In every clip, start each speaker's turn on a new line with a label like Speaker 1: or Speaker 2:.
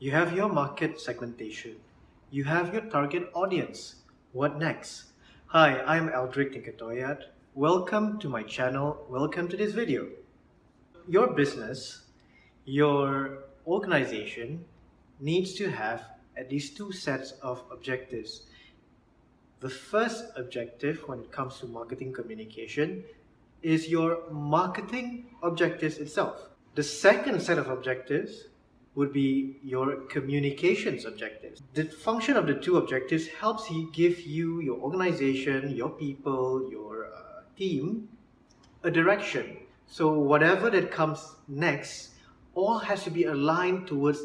Speaker 1: You have your market segmentation. You have your target audience. What next? Hi, I'm Aldric Toyad. Welcome to my channel. Welcome to this video. Your business, your organization needs to have at least two sets of objectives. The first objective when it comes to marketing communication is your marketing objectives itself. The second set of objectives would be your communications objectives. The function of the two objectives helps you give you, your organization, your people, your team, a direction. So whatever that comes next, all has to be aligned towards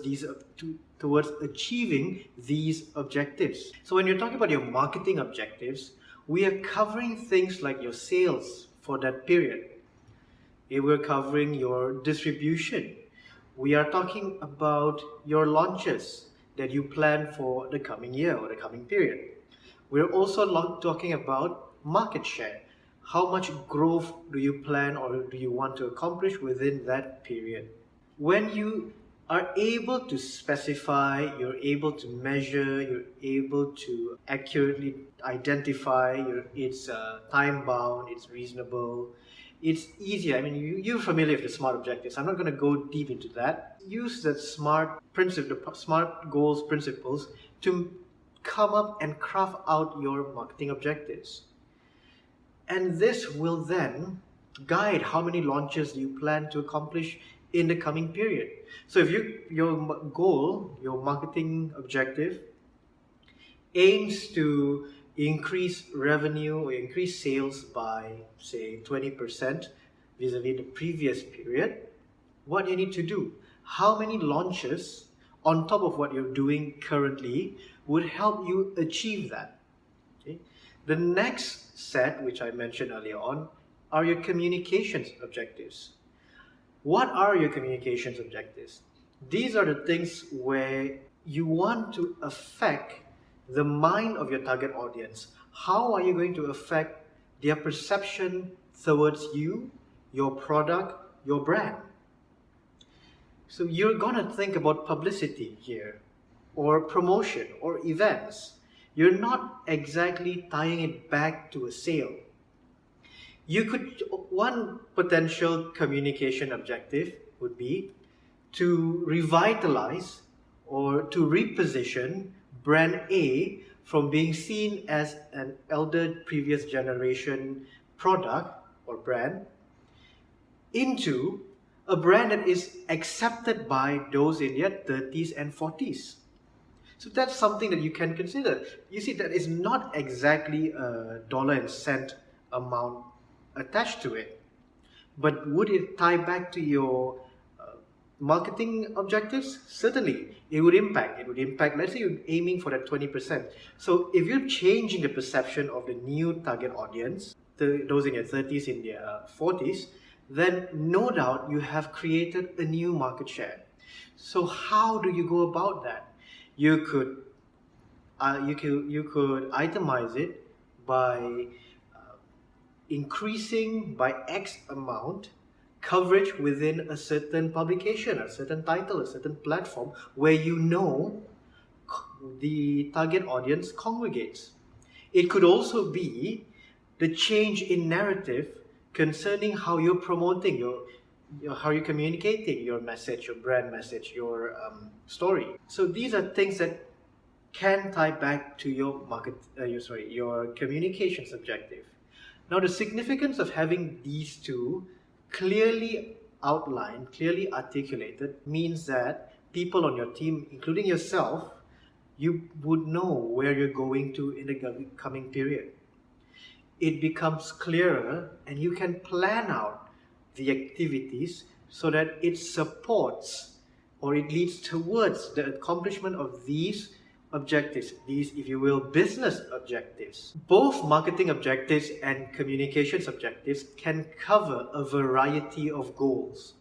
Speaker 1: towards achieving these objectives. So when you're talking about your marketing objectives, we are covering things like your sales for that period. We're covering your distribution. We are talking about your launches that you plan for the coming year or the coming period. We're also talking about market share. How much growth do you plan or do you want to accomplish within that period? When you are able to specify, you're able to measure, you're able to accurately identify, it's time bound, it's reasonable, it's easier. I mean, you're familiar with the SMART objectives. I'm not going to go deep into that. Use the SMART goals principles to come up and craft out your marketing objectives. And this will then guide how many launches you plan to accomplish in the coming period. So if your goal, your marketing objective aims to increase revenue or increase sales by say 20% vis-a-vis the previous period, what you need to do, how many launches on top of what you're doing currently would help you achieve that. Okay? The next set, which I mentioned earlier on, are your communications objectives. What are your communications objectives? These are the things where you want to affect the mind of your target audience. How are you going to affect their perception towards you, your product, your brand? So you're going to think about publicity here, or promotion, or events. You're not exactly tying it back to a sale. One potential communication objective would be to revitalize or to reposition brand A from being seen as an elder previous generation product or brand into a brand that is accepted by those in their 30s and 40s. So that's something that you can consider. You see, that is not exactly a dollar and cent amount attached to it. But would it tie back to your marketing objectives? Certainly, it would impact. It would impact, let's say you're aiming for that 20%. So if you're changing the perception of the new target audience, those in their 30s, in their 40s, then no doubt you have created a new market share. So how do you go about that? You could itemize it by increasing by X amount coverage within a certain publication, a certain title, a certain platform where you know the target audience congregates. It could also be the change in narrative concerning how you're promoting how you're communicating your message, your brand message, your story. So these are things that can tie back to your your communications objective. Now, the significance of having these two clearly outlined, clearly articulated, means that people on your team, including yourself, you would know where you're going to in the coming period. It becomes clearer and you can plan out the activities so that it supports or it leads towards the accomplishment of these objectives, these, if you will, business objectives. Both marketing objectives and communications objectives can cover a variety of goals.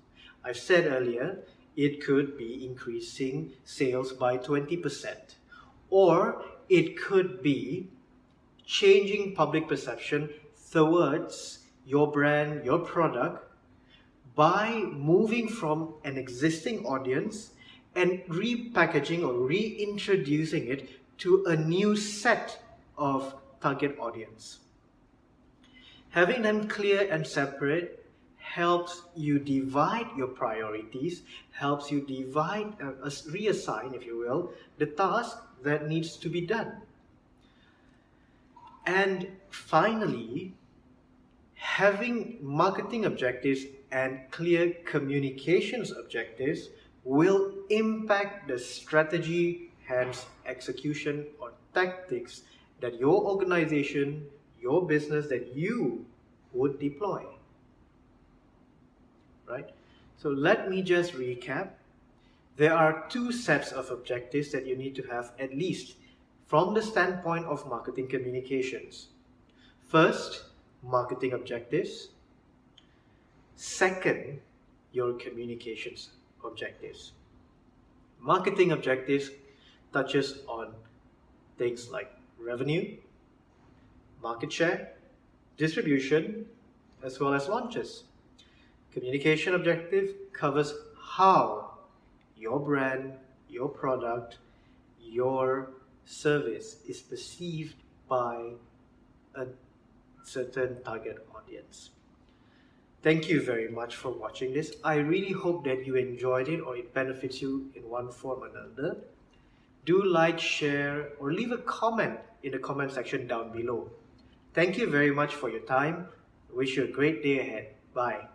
Speaker 1: I've said earlier, it could be increasing sales by 20%, or it could be changing public perception towards your brand, your product, by moving from an existing audience and repackaging or reintroducing it to a new set of target audience. Having them clear and separate helps you divide your priorities, helps you reassign, if you will, the task that needs to be done. And finally, having marketing objectives and clear communications objectives will impact the strategy, hence execution or tactics that your organization, your business, that you would deploy. Right? So let me just recap. There are two sets of objectives that you need to have, at least from the standpoint of marketing communications. First, marketing objectives. Second, your communications objectives. Marketing objectives touches on things like revenue, market share, distribution, as well as launches. Communication objective covers how your brand, your product, your service is perceived by a certain target audience. Thank you very much for watching this. I really hope that you enjoyed it or it benefits you in one form or another. Do like, share, or leave a comment in the comment section down below. Thank you very much for your time. I wish you a great day ahead. Bye.